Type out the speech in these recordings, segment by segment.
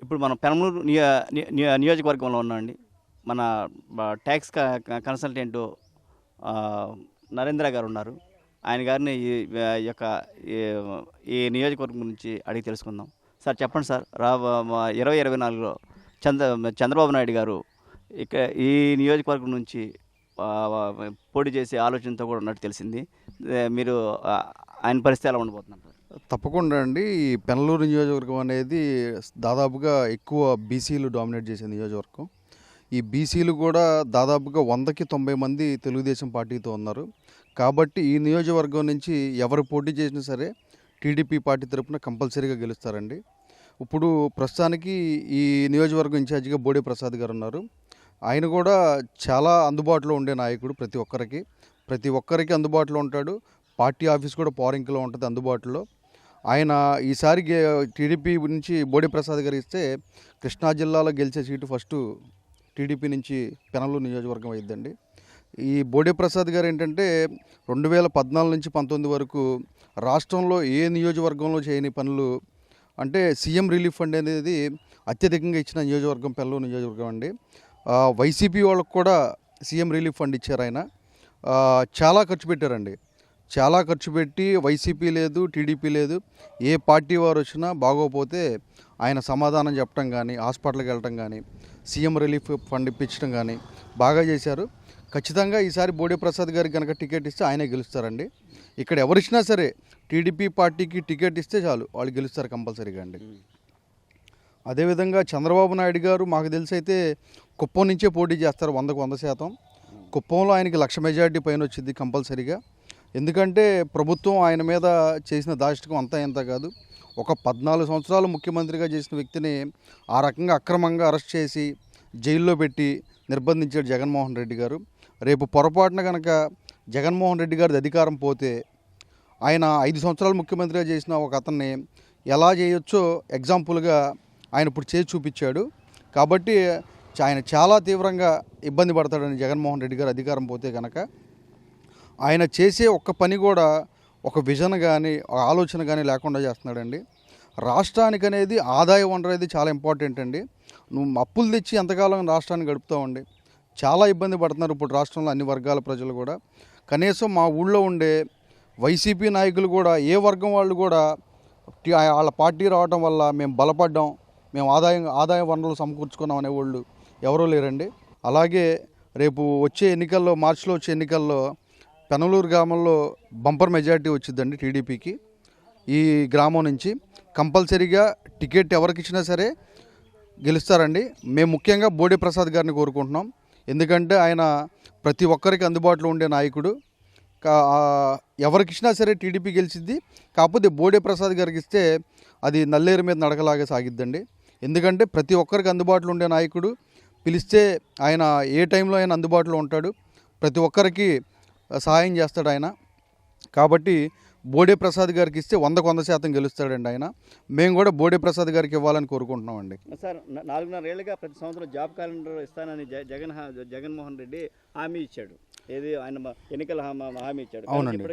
ఇప్పుడు మనం పెనమలూరు నియోజకవర్గంలో ఉన్నామండి. మన ట్యాక్స్ కన్సల్టెంటు నరేంద్ర గారు ఉన్నారు. ఆయన గారిని ఈ యొక్క ఈ ఈ నియోజకవర్గం గురించి అడిగి తెలుసుకుందాం. సార్ చెప్పండి సార్. 2024లో చంద్రబాబు నాయుడు గారు ఈ నియోజకవర్గం నుంచి పోటీ చేసే ఆలోచనతో కూడా ఉన్నట్టు తెలిసింది. మీరు ఆయన పరిస్థితి ఎలా ఉండబోతున్నారు సార్? తప్పకుండా అండి. ఈ పెనమలూరు నియోజకవర్గం అనేది దాదాపుగా ఎక్కువ బీసీలు డామినేట్ చేసే నియోజకవర్గం. ఈ బీసీలు కూడా దాదాపుగా 100కి 90 మంది తెలుగుదేశం పార్టీతో ఉన్నారు. కాబట్టి ఈ నియోజకవర్గం నుంచి ఎవరు పోటీ చేసినా సరే టీడీపీ పార్టీ తరఫున కంపల్సరీగా గెలుస్తారండి. ఇప్పుడు ప్రస్తుతానికి ఈ నియోజకవర్గం ఇన్ఛార్జిగా బోడే ప్రసాద్ గారు ఉన్నారు. ఆయన కూడా చాలా అందుబాటులో ఉండే నాయకుడు. ప్రతి ఒక్కరికి అందుబాటులో ఉంటాడు. పార్టీ ఆఫీస్ కూడా పోరింగ్లో ఉంటుంది అందుబాటులో. ఆయన ఈసారి టీడీపీ నుంచి బోడే ప్రసాద్ గారు ఇస్తే కృష్ణా జిల్లాలో గెలిచే సీటు ఫస్ట్ టీడీపీ నుంచి పెనమలూరు నియోజకవర్గం అయ్యిద్దండి. ఈ బోడే ప్రసాద్ గారు ఏంటంటే 2014 నుంచి 19 వరకు రాష్ట్రంలో ఏ నియోజకవర్గంలో చేయని పనులు అంటే సీఎం రిలీఫ్ ఫండ్ అనేది అత్యధికంగా ఇచ్చిన నియోజకవర్గం పెనమలూరు నియోజకవర్గం అండి. వైసీపీ వాళ్ళకు కూడా సీఎం రిలీఫ్ ఫండ్ ఇచ్చారు ఆయన. చాలా ఖర్చు పెట్టారండి. చాలా ఖర్చు పెట్టి వైసీపీ లేదు, టీడీపీ లేదు, ఏ పార్టీ వారు వచ్చినా బాగోపోతే ఆయన సమాధానం చెప్పడం కానీ, హాస్పిటల్కి వెళ్ళటం కానీ, సీఎం రిలీఫ్ ఫండ్ ఇప్పించడం కానీ బాగా చేశారు. ఖచ్చితంగా ఈసారి బోడే ప్రసాద్ గారికి కనుక టికెట్ ఇస్తే ఆయనే గెలుస్తారండి. ఇక్కడ ఎవరిచ్చినా సరే టీడీపీ పార్టీకి టికెట్ ఇస్తే చాలు వాళ్ళు గెలుస్తారు కంపల్సరీగా అండి. అదేవిధంగా చంద్రబాబు నాయుడు గారు మాకు తెలిసి అయితే కుప్పం నుంచే పోటీ చేస్తారు 100కు 100%. కుప్పంలో ఆయనకి 1,00,000 మెజారిటీ పైన వచ్చింది కంపల్సరీగా. ఎందుకంటే ప్రభుత్వం ఆయన మీద చేసిన దాష్టికం అంతా ఎంత కాదు. ఒక 14 సంవత్సరాలు ముఖ్యమంత్రిగా చేసిన వ్యక్తిని ఆ రకంగా అక్రమంగా అరెస్ట్ చేసి జైల్లో పెట్టి నిర్బంధించాడు జగన్మోహన్ రెడ్డి గారు. రేపు పొరపాటున కనుక జగన్మోహన్ రెడ్డి గారిది అధికారం పోతే ఆయన 5 సంవత్సరాలు ముఖ్యమంత్రిగా చేసిన ఒక అతన్ని ఎలా చేయొచ్చో ఎగ్జాంపుల్గా ఆయన ఇప్పుడు చేసి చూపించాడు. కాబట్టి ఆయన చాలా తీవ్రంగా ఇబ్బంది పడతాడని జగన్మోహన్ రెడ్డి గారు అధికారం పోతే కనుక. ఆయన చేసే ఒక్క పని కూడా ఒక విజన్ కానీ ఒక ఆలోచన కానీ లేకుండా చేస్తున్నాడండి. రాష్ట్రానికి అనేది ఆదాయ వనరు అనేది చాలా ఇంపార్టెంట్ అండి. నువ్వు అప్పులు తెచ్చి ఎంతకాలం రాష్ట్రాన్ని గడుపుతావండి. చాలా ఇబ్బంది పడుతున్నారు ఇప్పుడు రాష్ట్రంలో అన్ని వర్గాల ప్రజలు కూడా. కనీసం మా ఊళ్ళో ఉండే వైసీపీ నాయకులు కూడా ఏ వర్గం వాళ్ళు కూడా వాళ్ళ పార్టీ రావడం వల్ల మేము బలపడ్డాం, మేము ఆదాయ వనరులు సమకూర్చుకున్నాం అనేవాళ్ళు ఎవరూ లేరండి. అలాగే రేపు వచ్చే ఎన్నికల్లో మార్చిలో వచ్చే ఎన్నికల్లో పెనమలూరు గ్రామంలో బంపర్ మెజారిటీ వచ్చిందండి టీడీపీకి. ఈ గ్రామం నుంచి కంపల్సరీగా టికెట్ ఎవరికి ఇచ్చినా సరే గెలుస్తారండి. మేము ముఖ్యంగా బోడే ప్రసాద్ గారిని కోరుకుంటున్నాం. ఎందుకంటే ఆయన ప్రతి ఒక్కరికి అందుబాటులో ఉండే నాయకుడు. ఎవరికి ఇచ్చినా సరే టీడీపీ గెలిచిద్ది. కాకపోతే బోడే ప్రసాద్ గారికి ఇస్తే అది నల్లేరు మీద నడకలాగా సాగిద్దండి. ఎందుకంటే ప్రతి ఒక్కరికి అందుబాటులో ఉండే నాయకుడు. పిలిస్తే ఆయన ఏ టైంలో అయినా అందుబాటులో ఉంటాడు. ప్రతి ఒక్కరికి సహాయం చేస్తాడు ఆయన. కాబట్టి బోడే ప్రసాద్ గారికి ఇస్తే 100కు 100% గెలుస్తాడండి ఆయన. మేము కూడా బోడే ప్రసాద్ గారికి ఇవ్వాలని కోరుకుంటున్నామండి. సార్ 4.5 ఏళ్ళుగా ప్రతి సంవత్సరం జాబ్ క్యాలెండర్ ఇస్తానని జగన్మోహన్ రెడ్డి హామీ ఇచ్చాడు. ఏది ఆయన ఎన్నికల హామీ ఇచ్చాడు. అవునండి.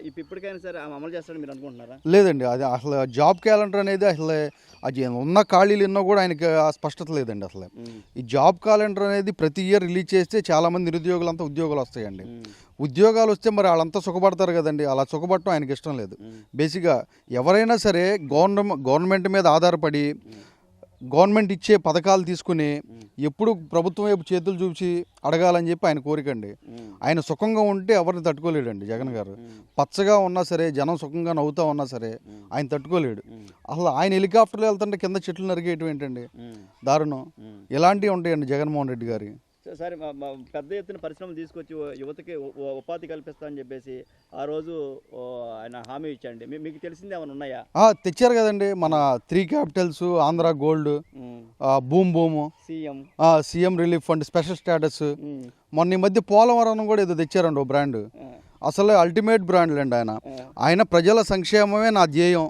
ఇప్పటికైనా సరే అమలు చేస్తాడని మీరు అనుకుంటున్నారా? లేదండి. అది అసలు జాబ్ క్యాలెండర్ అనేది అసలు అది ఉన్న ఖాళీలు ఎన్నో కూడా ఆయనకి స్పష్టత లేదండి. అసలు ఈ జాబ్ క్యాలెండర్ అనేది ప్రతి ఇయర్ రిలీజ్ చేస్తే చాలామంది నిరుద్యోగులంతా ఉద్యోగాలు వస్తాయండి. ఉద్యోగాలు వస్తే మరి వాళ్ళంతా సుఖపడతారు కదండి. అలా సుఖపడటం ఆయనకి ఇష్టం లేదు. బేసిక్గా ఎవరైనా సరే గవర్నమెంట్ మీద ఆధారపడి గవర్నమెంట్ ఇచ్చే పథకాలు తీసుకుని ఎప్పుడు ప్రభుత్వం వైపు చేతులు చూసి అడగాలని చెప్పి ఆయన కోరికండి. ఆయన సుఖంగా ఉంటే ఎవరిని తట్టుకోలేడండి జగన్ గారు. పచ్చగా ఉన్నా సరే, జనం సుఖంగా నవ్వుతా ఉన్నా సరే ఆయన తట్టుకోలేడు. అసలు ఆయన హెలికాప్టర్లు వెళ్తుంటే కింద చెట్లు నరికేయటం ఏంటండి, దారుణం. ఇలాంటివి ఉంటాయండి జగన్మోహన్ రెడ్డి గారి. సరే, పెద్ద ఎత్తున పరిశ్రమలు తీసుకొచ్చి యువతకి ఉపాధి కల్పిస్తా అని చెప్పేసి ఆ రోజు ఆయన హామీ ఇచ్చండి. మీకు తెలిసింది ఏమైనా ఉన్నాయా? తెచ్చారు కదండి మన 3 Capitals, Andhra gold, boom, CM relief fund, special status. మొన్న ఈ మధ్య పోలవరం కూడా ఏదో తెచ్చారండి ఓ బ్రాండ్. అసలు అల్టిమేట్ బ్రాండ్లు అండి ఆయన ప్రజల సంక్షేమమే నా ధ్యేయం,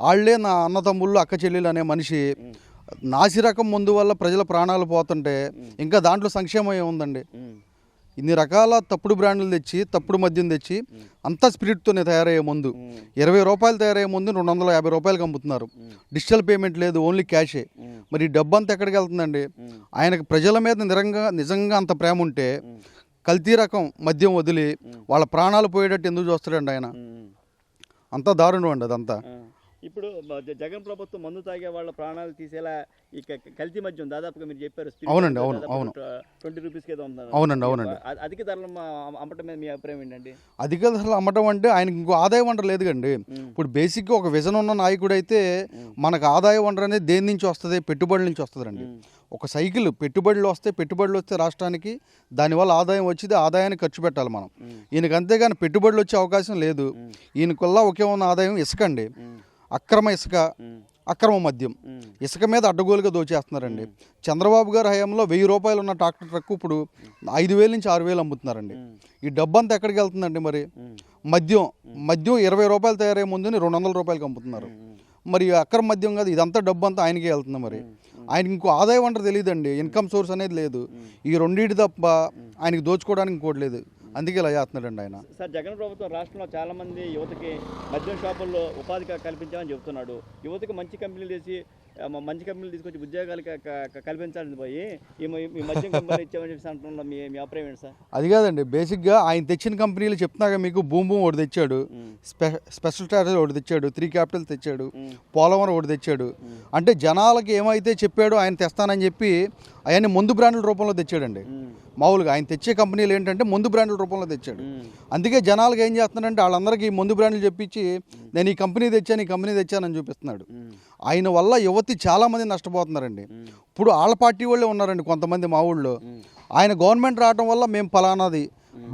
వాళ్ళే నా అన్నతమ్ముళ్ళు అక్క చెల్లెలు అనే మనిషి. నాసిరకం ముందు వల్ల ప్రజల ప్రాణాలు పోతుంటే ఇంకా దాంట్లో సంక్షేమం ఏముందండి? ఇన్ని రకాల తప్పుడు బ్రాండ్లు తెచ్చి తప్పుడు మద్యం తెచ్చి అంతా స్పిరిట్తోనే తయారయ్యే ముందు 20 రూపాయలు తయారయ్యే ముందు 250 రూపాయలకి అమ్ముతున్నారు. డిజిటల్ పేమెంట్ లేదు, ఓన్లీ క్యాషే. మరి ఈ డబ్బు అంతా ఎక్కడికి వెళ్తుందండి? ఆయనకు ప్రజల మీద నిజంగా అంత ప్రేమ ఉంటే కల్తీ రకం మద్యం వదిలి వాళ్ళ ప్రాణాలు పోయేటట్టు ఎందుకు చూస్తాడండి ఆయన? అంతా దారుణం అండి అదంతా. ఇప్పుడు జగన్ ప్రభుత్వం మందు తాగే వాళ్ళ ప్రాణాలు తీసేలా ఈ కల్తీ మద్యం దాదాపుగా మీరు చెప్పారు. అవునండి, అవును 20 రూపీస్కి ఏదో అమ్ముతున్నారు. అవునండి. అధిక ధరలు అమ్మటం మీద మీ అభిప్రాయం ఏంటండి? అధిక ధరలు అమ్మటం అంటే ఆయనకి ఇంకో ఆదాయ వనరు లేదు కండి. ఇప్పుడు బేసిక్గా ఒక విజన్ ఉన్న నాయకుడు అయితే మనకు ఆదాయ వనరు అనేది దేని నుంచి వస్తుంది? పెట్టుబడుల నుంచి వస్తుందండి. ఒక సైకిల్ పెట్టుబడులు వస్తే రాష్ట్రానికి దానివల్ల ఆదాయం వచ్చింది, ఆదాయాన్ని ఖర్చు పెట్టాలి మనం. ఈయనకి అంతేగాని పెట్టుబడులు వచ్చే అవకాశం లేదు. ఈయనకల్లా ఒకే ఉన్న ఆదాయం ఇసుక అండి. అక్రమ ఇసుక, అక్రమ మద్యం, ఇసుక మీద అడ్డగోలుగా దోచేస్తున్నారండి. చంద్రబాబు గారి హయాంలో 1000 రూపాయలు ఉన్న ట్రాక్టర్ ట్రక్ ఇప్పుడు 5000 నుంచి 6000 అమ్ముతున్నారండి. ఈ డబ్బు అంతా ఎక్కడికి వెళ్తుందండి? మరి మద్యం 20 రూపాయలు తయారయ్యే ముందుని 200 రూపాయలకి అమ్ముతున్నారు. మరి అక్రమ మద్యం కాదు, ఇదంతా డబ్బు అంతా ఆయనకే వెళ్తుంది. మరి ఆయనకి ఇంకో ఆదాయం వనరు తెలియదండి, ఇన్కమ్ సోర్స్ అనేది లేదు. ఈ రెండింటి తప్ప ఆయనకి దోచుకోవడానికి ఇంకోటి లేదు. అందుకే ఇలా చేస్తున్నాడండి ఆయన. సార్, జగన్ ప్రభుత్వం రాష్ట్రంలో చాలామంది యువతకి మద్యం షాపుల్లో ఉపాధి కల్పించామని చెబుతున్నాడు. యువతకు మంచి కంపెనీలు తీసుకొచ్చి ఉద్యోగాలు కల్పించాలని పోయి ఈ మద్యం కంపెనీలు ఇచ్చామని చెప్పి అంటున్నా. మీ అభిప్రాయం ఏంటి సార్? అది కాదండి, బేసిక్గా ఆయన తెచ్చిన కంపెనీలు చెప్తున్నాగా మీకు. బూమ్ ఒకటి తెచ్చాడు, స్పెషల్ స్టాటస్ ఒకటి తెచ్చాడు, 3 క్యాపిటల్ తెచ్చాడు, పోలవరం ఒకటి తెచ్చాడు. అంటే జనాలకి ఏమైతే చెప్పాడో ఆయన తెస్తానని చెప్పి అవన్నీ ముందు బ్రాండ్ల రూపంలో తెచ్చాడండి. మామూలుగా ఆయన తెచ్చే కంపెనీలు ఏంటంటే ముందు బ్రాండ్ల రూపంలో తెచ్చాడు. అందుకే జనాలకు ఏం చేస్తున్నాడంటే వాళ్ళందరికీ ముందు బ్రాండ్లు చెప్పించి నేను ఈ కంపెనీ తెచ్చానని చూపిస్తున్నాడు. ఆయన వల్ల యువతి చాలామంది నష్టపోతున్నారండి. ఇప్పుడు వాళ్ళ పార్టీ వాళ్ళే ఉన్నారండి కొంతమంది మా ఊళ్ళో. ఆయన గవర్నమెంట్ రావడం వల్ల మేము ఫలానాది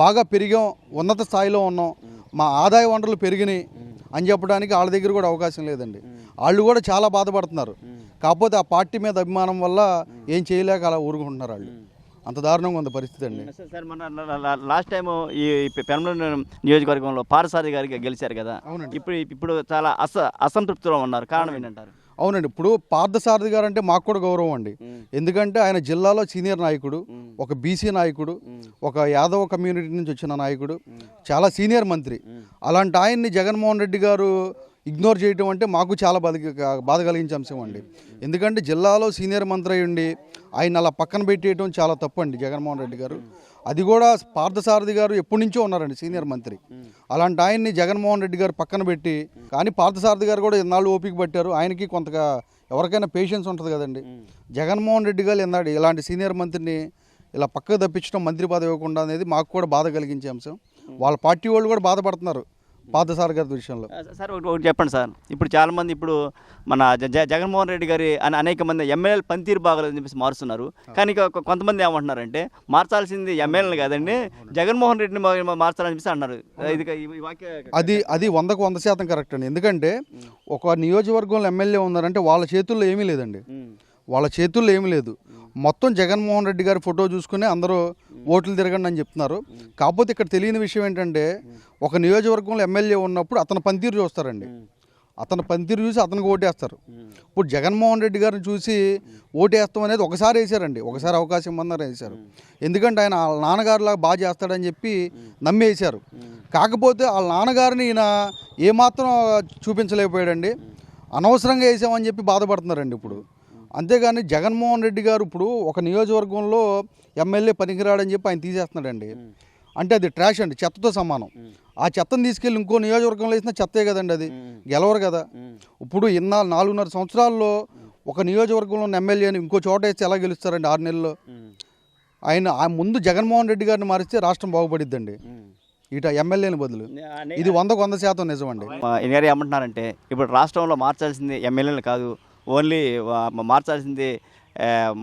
బాగా పెరిగాం, ఉన్నత స్థాయిలో ఉన్నాం, మా ఆదాయ వనరులు పెరిగినాయి అని చెప్పడానికి వాళ్ళ దగ్గర కూడా అవకాశం లేదండి. వాళ్ళు కూడా చాలా బాధపడుతున్నారు. కాకపోతే ఆ పార్టీ మీద అభిమానం వల్ల ఏం చేయలేక అలా ఊరుకుంటున్నారు వాళ్ళు. అంత దారుణంగా ఉంది పరిస్థితి అండి. సార్, మన లాస్ట్ టైం ఈ పెనమలూరు నియోజకవర్గంలో పార్థసారథి గారికి గెలిచారు కదా. ఇప్పుడు చాలా అసంతృప్తిలో ఉన్నారు. కారణం ఏంటంటారు? అవునండి, ఇప్పుడు పార్థసారథి గారు అంటే మాకు కూడా గౌరవం అండి. ఎందుకంటే ఆయన జిల్లాలో సీనియర్ నాయకుడు, ఒక బీసీ నాయకుడు, ఒక యాదవ కమ్యూనిటీ నుంచి వచ్చిన నాయకుడు, చాలా సీనియర్ మంత్రి. అలాంటి ఆయన్ని జగన్మోహన్ రెడ్డి గారు ఇగ్నోర్ చేయటం అంటే మాకు చాలా బాధ కలిగించే అంశం అండి. ఎందుకంటే జిల్లాలో సీనియర్ మంత్రి అయి ఉండి ఆయన అలా పక్కన పెట్టేయడం చాలా తప్పు అండి జగన్మోహన్ రెడ్డి గారు. అది కూడా పార్థసారథి గారు ఎప్పటి నుంచో ఉన్నారండి సీనియర్ మంత్రి. అలాంటి ఆయన్ని జగన్మోహన్ రెడ్డి గారు పక్కన పెట్టి, కానీ పార్థసారథి గారు కూడా ఎన్నాళ్ళు ఓపిక పట్టారు. ఆయనకి కొంతగా ఎవరికైనా పేషెన్స్ ఉంటుంది కదండి. జగన్మోహన్ రెడ్డి గారు ఎన్నాడు ఇలాంటి సీనియర్ మంత్రిని ఇలా పక్కకు తప్పించడం, మంత్రి పదవి ఇవ్వకుండా అనేది మాకు కూడా బాధ కలిగించే అంశం. వాళ్ళ పార్టీ వాళ్ళు కూడా బాధపడుతున్నారు పార్థసారథి గారి విషయంలో. సార్, ఒకటి చెప్పండి సార్. ఇప్పుడు చాలామంది ఇప్పుడు మన జగన్మోహన్ రెడ్డి గారి అనేక మంది ఎమ్మెల్యేలు పనితీరు బాగలేదని చెప్పేసి మారుస్తున్నారు. కానీ కొంతమంది ఏమంటున్నారంటే మార్చాల్సింది ఎమ్మెల్యేలు కాదండి, జగన్మోహన్ రెడ్డిని మార్చాలని చెప్పేసి అన్నారు. అది 100% కరెక్ట్ అండి. ఎందుకంటే ఒక నియోజకవర్గంలో ఎమ్మెల్యే ఉన్నారంటే వాళ్ళ చేతుల్లో ఏమీ లేదండి. వాళ్ళ చేతుల్లో ఏమీ లేదు. మొత్తం జగన్మోహన్ రెడ్డి గారి ఫోటో చూసుకుని అందరూ ఓట్లు తిరగండి అని చెప్తున్నారు. కాకపోతే ఇక్కడ తెలియని విషయం ఏంటంటే ఒక నియోజకవర్గంలో ఎమ్మెల్యే ఉన్నప్పుడు అతని పనితీరు చూస్తారండి. అతని పనితీరు చూసి అతనికి ఓటేస్తారు. ఇప్పుడు జగన్మోహన్ రెడ్డి గారిని చూసి ఓటేస్తాం అనేది ఒకసారి వేసారండి, ఒకసారి అవకాశం ఇమ్మన్నారు వేశారు. ఎందుకంటే ఆయన వాళ్ళ నాన్నగారిలాగా బాగా చేస్తాడని చెప్పి నమ్మేశారు. కాకపోతే వాళ్ళ నాన్నగారిని ఈయన ఏమాత్రం చూపించలేకపోయాడండి. అనవసరంగా వేసామని చెప్పి బాధపడుతున్నారండి ఇప్పుడు. అంతేగాని జగన్మోహన్ రెడ్డి గారు ఇప్పుడు ఒక నియోజకవర్గంలో ఎమ్మెల్యే పనికిరాడని చెప్పి ఆయన తీసేస్తున్నాడండి. అంటే అది ట్రాష్ అండి, చెత్తతో సమానం. ఆ చెత్తను తీసుకెళ్ళి ఇంకో నియోజకవర్గంలో వేసిన చెత్తే కదండి, అది గెలవరు కదా. ఇప్పుడు 4.5 సంవత్సరాల్లో ఒక నియోజకవర్గంలో ఉన్న ఎమ్మెల్యేని ఇంకో చోట వేస్తే ఎలా గెలుస్తారండి 6 నెలల్లో? ఆయన ముందు జగన్మోహన్ రెడ్డి గారిని మారిస్తే రాష్ట్రం బాగుపడిద్దండి ఇట ఎమ్మెల్యేని బదులు. ఇది 100% నిజమండి. ఏమంటున్నారంటే ఇప్పుడు రాష్ట్రంలో మార్చాల్సింది ఎమ్మెల్యేలు కాదు, ఓన్లీ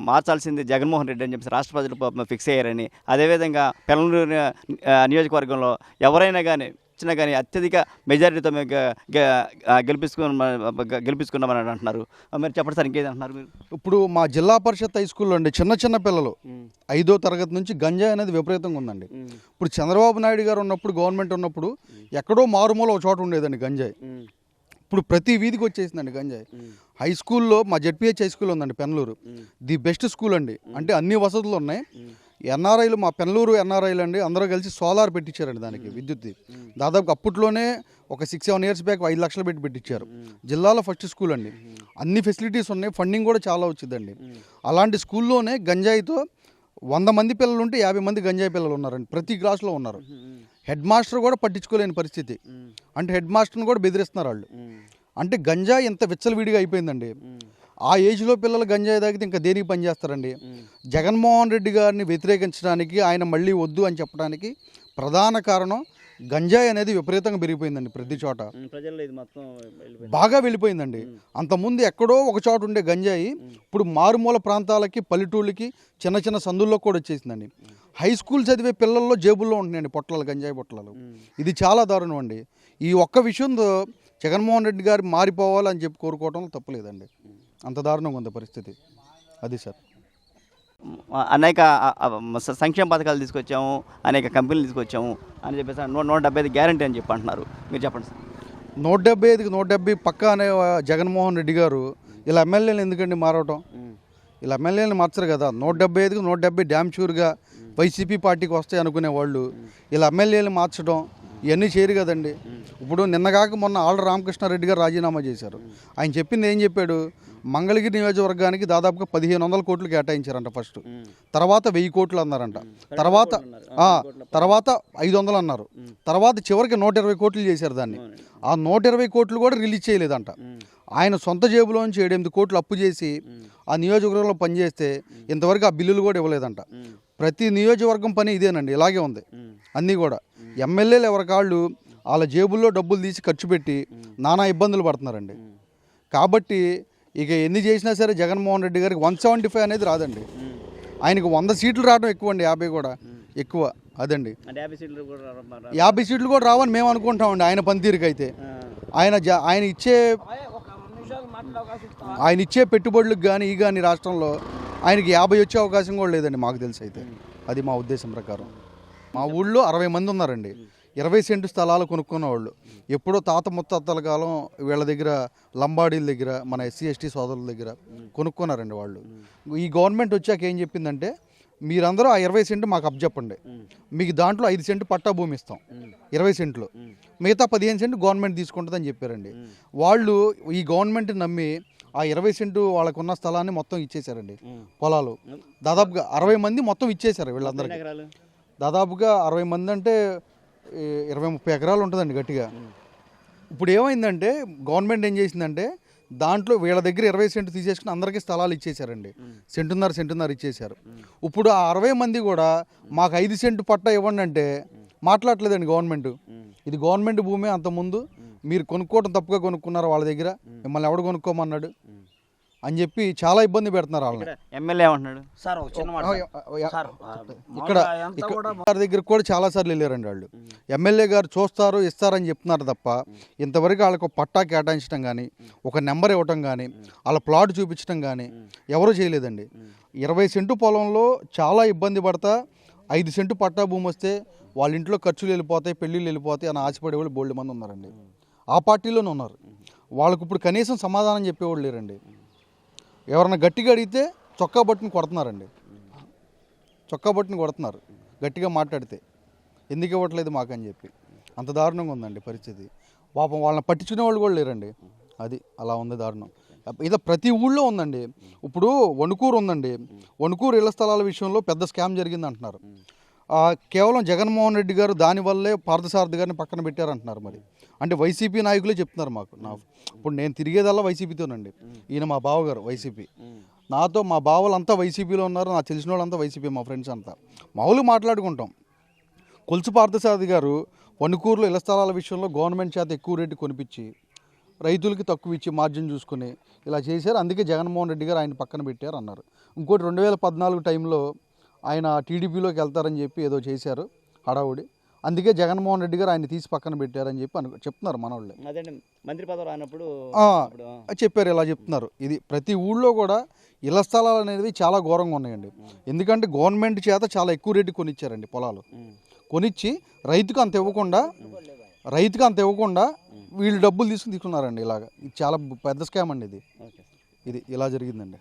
మార్చాల్సింది జగన్మోహన్ రెడ్డి అని చెప్పి రాష్ట్ర ప్రజలు ఫిక్స్ అయ్యారని. అదేవిధంగా పెనమలూరు నియోజకవర్గంలో ఎవరైనా కానీ అత్యధిక మెజారిటీతో గెలిపించుకున్నామని అంటున్నారు. మీరు చెప్పండి సార్, ఇంకేది అంటున్నారు మీరు? ఇప్పుడు మా జిల్లా పరిషత్ హై స్కూల్లో అండి చిన్న పిల్లలు 5వ తరగతి నుంచి గంజాయి అనేది విపరీతంగా ఉందండి. ఇప్పుడు చంద్రబాబు నాయుడు గారు ఉన్నప్పుడు, గవర్నమెంట్ ఉన్నప్పుడు ఎక్కడో మారుమూల ఒక చోట ఉండేదండి గంజాయి. ఇప్పుడు ప్రతి వీధికి వచ్చేసిందండి గంజాయి. హై స్కూల్లో మా జెడ్పీహెచ్ హై స్కూల్ ఉందండి పెనమలూరు, ది బెస్ట్ స్కూల్ అండి. అంటే అన్ని వసతులు ఉన్నాయి. ఎన్ఆర్ఐలు మా పెనలూరు ఎన్ఆర్ఐలు అండి అందరూ కలిసి సోలార్ పెట్టించారండి దానికి విద్యుత్. దాదాపు అప్పట్లోనే ఒక 6-7 ఇయర్స్ బ్యాక్ 5 లక్షలు పెట్టించారు. జిల్లాలో ఫస్ట్ స్కూల్ అండి, అన్ని ఫెసిలిటీస్ ఉన్నాయి, ఫండింగ్ కూడా చాలా వచ్చిందండి. అలాంటి స్కూల్లోనే గంజాయితో 100 మంది పిల్లలు ఉంటే 50 మంది గంజాయి పిల్లలు ఉన్నారండి, ప్రతి క్లాస్లో ఉన్నారు. హెడ్ మాస్టర్ కూడా పట్టించుకోలేని పరిస్థితి, అంటే హెడ్ మాస్టర్ని కూడా బెదిరిస్తున్నారు వాళ్ళు. అంటే గంజాయి ఎంత విచ్చలవిడిగా అయిపోయిందండి. ఆ ఏజ్లో పిల్లలు గంజాయి తాగితే ఇంకా దేనికి పనిచేస్తారండి. జగన్మోహన్ రెడ్డి గారిని వ్యతిరేకించడానికి, ఆయన మళ్ళీ వద్దు అని చెప్పడానికి ప్రధాన కారణం గంజాయి అనేది విపరీతంగా పెరిగిపోయిందండి. ప్రతి చోట బాగా వెళ్ళిపోయిందండి. అంతకుముందు ఎక్కడో ఒక చోట ఉండే గంజాయి ఇప్పుడు మారుమూల ప్రాంతాలకి, పల్లెటూళ్ళకి, చిన్న చిన్న సందుల్లో కూడా వచ్చేసిందండి. హై స్కూల్ చదివే పిల్లల్లో జేబుల్లో ఉంటున్నాయండి పొట్లాలు, గంజాయి పొట్లాలు. ఇది చాలా దారుణం అండి. ఈ ఒక్క విషయంతో జగన్మోహన్ రెడ్డి గారు మారిపోవాలని చెప్పి కోరుకోవటం తప్పలేదండి. అంత దారుణంగా ఉంది పరిస్థితి. అది సార్. అనేక సంక్షేమ పథకాలు తీసుకొచ్చాము, అనేక కంపెనీలు తీసుకొచ్చాము అని చెప్పేసి 175 గ్యారంటీ అని చెప్పి అంటున్నారు. మీరు చెప్పండి సార్. 175కి 170 పక్కా అనే జగన్మోహన్ రెడ్డి గారు ఇలా ఎమ్మెల్యేలు ఎందుకండి మారవటం? ఇలా ఎమ్మెల్యేలను మార్చరు కదా. 175కి 170 డ్యామ్ షూర్గా వైసీపీ పార్టీకి వస్తాయి అనుకునే వాళ్ళు ఇలా ఎమ్మెల్యేలు మార్చడం ఇవన్నీ చేయరు కదండి. ఇప్పుడు నిన్నగాక మొన్న ఆళ్ళ రామకృష్ణారెడ్డి గారు రాజీనామా చేశారు. ఆయన చెప్పింది ఏం చెప్పాడు? మంగళగిరి నియోజకవర్గానికి దాదాపుగా 1500 కోట్లు కేటాయించారంట ఫస్ట్, తర్వాత 1000 కోట్లు అన్నారంట, తర్వాత 500 అన్నారు, తర్వాత చివరికి 120 కోట్లు చేశారు దాన్ని. ఆ 120 కోట్లు కూడా రిలీజ్ చేయలేదంట. ఆయన సొంత జేబులోంచి 7-8 కోట్లు అప్పు చేసి ఆ నియోజకవర్గంలో పనిచేస్తే ఇంతవరకు ఆ బిల్లులు కూడా ఇవ్వలేదంట. ప్రతి నియోజకవర్గం పని ఇదేనండి, ఇలాగే ఉంది అన్నీ కూడా. ఎమ్మెల్యేలు ఎవరికాళ్ళు వాళ్ళ జేబుల్లో డబ్బులు తీసి ఖర్చు పెట్టి నానా ఇబ్బందులు పడుతున్నారండి. కాబట్టి ఇక ఎన్ని చేసినా సరే జగన్మోహన్ రెడ్డి గారికి 175 అనేది రాదండి. ఆయనకు 100 సీట్లు రావడం ఎక్కువ అండి, 50 కూడా ఎక్కువ అదండి. 50 సీట్లు కూడా రావని మేము అనుకుంటామండి ఆయన పనితీరుకి అయితే. ఆయన ఇచ్చే పెట్టుబడులకు కానీ కానీ రాష్ట్రంలో ఆయనకి 50 వచ్చే అవకాశం కూడా లేదండి మాకు తెలిసి అయితే. అది మా ఉద్దేశం ప్రకారం. మా ఊళ్ళో 60 మంది ఉన్నారండి 20 సెంటు స్థలాలు కొనుక్కున్న వాళ్ళు. ఎప్పుడో తాత ముత్తాతల కాలం వీళ్ళ దగ్గర, లంబాడీల దగ్గర, మన SC ST సోదరుల దగ్గర కొనుక్కున్నారండి వాళ్ళు. ఈ గవర్నమెంట్ వచ్చాక ఏం చెప్పిందంటే, మీరందరూ ఆ 20 సెంటు మాకు అప్పచెప్పండి, మీకు దాంట్లో 5 సెంటు పట్టా భూమి ఇస్తాం 20 సెంట్లు, మిగతా 15 సెంటు గవర్నమెంట్ తీసుకుంటుందని చెప్పారండి. వాళ్ళు ఈ గవర్నమెంట్ నమ్మి ఆ 20 సెంటు వాళ్ళకున్న స్థలాన్ని మొత్తం ఇచ్చేశారండి. పొలాలు దాదాపుగా 60 మంది మొత్తం ఇచ్చేశారు వీళ్ళందరికీ. దాదాపుగా 60 మంది అంటే 20-30 ఎకరాలు ఉంటుందండి గట్టిగా. ఇప్పుడు ఏమైందంటే గవర్నమెంట్ ఏం చేసిందంటే దాంట్లో వీళ్ళ దగ్గర 20 సెంటు తీసేసుకుని అందరికీ స్థలాలు ఇచ్చేశారండి. సెంటున్నర ఇచ్చేశారు. ఇప్పుడు ఆ 60 మంది కూడా మాకు 5 సెంటు పట్టా ఇవ్వండి అంటే మాట్లాడలేదండి గవర్నమెంట్. ఇది గవర్నమెంట్ భూమి, అంతకుముందు మీరు కొనుక్కోవడం తప్పుగా కొనుక్కున్నారు వాళ్ళ దగ్గర, మిమ్మల్ని ఎవడు కొనుక్కోమన్నాడు అని చెప్పి చాలా ఇబ్బంది పెడుతున్నారు వాళ్ళని. ఎమ్మెల్యే ఏమంటున్నాడు సార్? ఇక్కడ గారి దగ్గర కూడా చాలాసార్లు వెళ్ళారండి వాళ్ళు. ఎమ్మెల్యే గారు చూస్తారు, ఇస్తారని చెప్తున్నారు తప్ప ఇంతవరకు వాళ్ళకు పట్టా కేటాయించడం కానీ, ఒక నెంబర్ ఇవ్వటం కానీ, వాళ్ళ ప్లాట్ చూపించడం కానీ ఎవరూ చేయలేదండి. 20 సెంటు పొలంలో చాలా ఇబ్బంది పడతా 5 సెంటు పట్టా భూమి వస్తే వాళ్ళ ఇంట్లో ఖర్చులు వెళ్ళిపోతాయి, పెళ్ళిళ్ళు వెళ్ళిపోతాయి అని ఆశపడేవాళ్ళు బోల్డ్ మంది ఉన్నారండి. ఆ పార్టీలోనే ఉన్నారు. వాళ్ళకు ఇప్పుడు కనీసం సమాధానం చెప్పేవాళ్ళు లేరండి. ఎవరన్నా గట్టిగా అడిగితే చొక్కా బట్టుని కొడుతున్నారండి, గట్టిగా మాట్లాడితే ఎందుకు ఇవ్వట్లేదు మాకని చెప్పి. అంత దారుణంగా ఉందండి పరిస్థితి. పాపం వాళ్ళని పట్టించుకునే వాళ్ళు కూడా లేరండి. అది అలా ఉంది దారుణం. ఇది ప్రతి ఊళ్ళో ఉందండి. ఇప్పుడు వణుకూరు ఉందండి, వణుకూరు ఇళ్ల స్థలాల విషయంలో పెద్ద స్కామ్ జరిగింది అంటున్నారు. కేవలం జగన్మోహన్ రెడ్డి గారు దానివల్లే పార్థసారథి గారిని పక్కన పెట్టారంటున్నారు. మరి అంటే వైసీపీ నాయకులే చెప్తున్నారు మాకు. ఇప్పుడు నేను తిరిగేదల్లా వైసీపీతోనండి. ఈయన మా బావగారు వైసీపీ, నాతో మా బావలంతా వైసీపీలో ఉన్నారు, నాకు తెలిసిన వాళ్ళంతా వైసీపీ, మా ఫ్రెండ్స్ అంతా మామూలుగా మాట్లాడుకుంటాం. కొలుసు పార్థసారథి గారు వణుకూరులో ఇళ్ల స్థలాల విషయంలో గవర్నమెంట్ చేత ఎక్కువ రేటు కొనిపించి రైతులకి తక్కువ ఇచ్చి మార్జిన్ చూసుకుని ఇలా చేశారు. అందుకే జగన్మోహన్ రెడ్డి గారు ఆయన పక్కన పెట్టారు అన్నారు. ఇంకోటి 2014 టైంలో ఆయన టీడీపీలోకి వెళ్తారని చెప్పి ఏదో చేశారు హడావుడి. అందుకే జగన్మోహన్ రెడ్డి గారు ఆయన తీసి పక్కన పెట్టారని చెప్పి చెప్తున్నారు మనోళ్ళు. మంత్రి పదవి రానప్పుడు చెప్పారు, ఇలా చెప్తున్నారు. ఇది ప్రతి ఊళ్ళో కూడా ఇళ్ల స్థలాలు అనేవి చాలా ఘోరంగా ఉన్నాయండి. ఎందుకంటే గవర్నమెంట్ చేత చాలా ఎక్కువ రేటు కొనిచ్చారండి పొలాలు. కొనిచ్చి రైతుకు అంత ఇవ్వకుండా వీళ్ళు డబ్బులు తీసుకున్నారండి. ఇలాగా ఇది చాలా పెద్ద స్కామ్ అండి. ఇది ఇలా జరిగిందండి.